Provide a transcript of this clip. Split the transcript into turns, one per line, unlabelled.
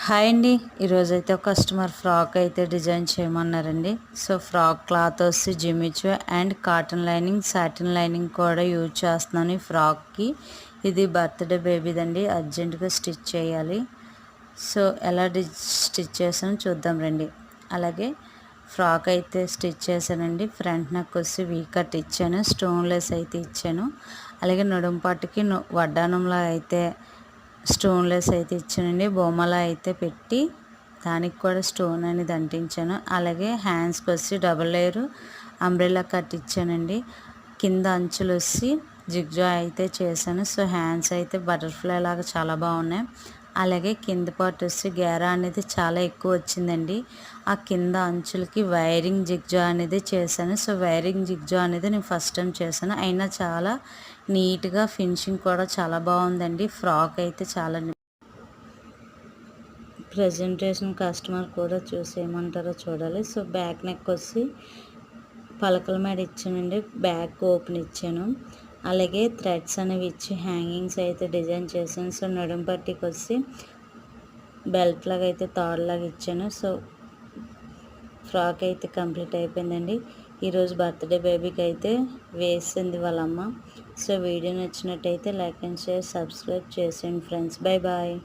Hi అండి. ఈరోజైతే customer frock అయితే డిజైన్ చేయమన్నారండి. సో ఫ్రాక్ క్లాత్ వచ్చి Jimmy Choo and cotton lining, satin lining కూడా యూజ్ చేస్తున్నాను ఈ ఫ్రాక్కి. ఇది బర్త్డే బేబీదండి, అర్జెంటుగా స్టిచ్ చేయాలి. సో ఎలా స్టిచ్ చేసాను చూద్దాం రండి. అలాగే ఫ్రాక్ అయితే స్టిచ్ చేశానండి. ఫ్రంట్ నెక్ వచ్చి వీ కట్ ఇచ్చాను, స్టోన్ లెస్ అయితే ఇచ్చాను. అలాగే నడుంపాటికి వడ్డానంలో అయితే స్టోన్ లెస్ అయితే ఇచ్చానండి. బొమ్మలా అయితే పెట్టి దానికి కూడా స్టోన్ అనేది అంటించాను. అలాగే హ్యాండ్స్కి వచ్చి డబుల్ లేయర్ అంబ్రెల్లా కట్ ఇచ్చానండి. కింద అంచులు వచ్చి జిగ్జా అయితే చేశాను. సో హ్యాండ్స్ అయితే బటర్ఫ్లై లాగా చాలా బాగున్నాయి. అలాగే కింద పార్ట్ వచ్చి గేరా అనేది చాలా ఎక్కువ వచ్చిందండి. ఆ కింద అంచులకి వైరింగ్ జిగ్జా అనేది చేశాను. సో వైరింగ్ జిగ్జా అనేది నేను ఫస్ట్ టైం చేశాను, అయినా చాలా నీట్గా ఫినిషింగ్ కూడా చాలా బాగుందండి. ఫ్రాక్ అయితే చాలా ప్రజెంటేషన్ కస్టమర్ కూడా చూసి ఏమంటారో చూడాలి. సో బ్యాక్ నెక్ వచ్చి పలకల మీద ఇచ్చానండి, బ్యాక్ ఓపెన్ ఇచ్చాను. అలాగే థ్రెడ్స్ అనేవి ఇచ్చి హ్యాంగింగ్స్ అయితే డిజైన్ చేశాను. సో నడుం పట్టికి వచ్చి బెల్ట్ లాగా అయితే తాడులాగా ఇచ్చాను. సో ఫ్రాక్ అయితే కంప్లీట్ అయిపోయిందండి. ఈరోజు బర్త్డే బేబీకి అయితే వేసింది వాళ్ళమ్మ. సో వీడియో నచ్చినట్టయితే లైక్ అండ్ షేర్, సబ్స్క్రైబ్ చేసేయండి ఫ్రెండ్స్. Bye bye.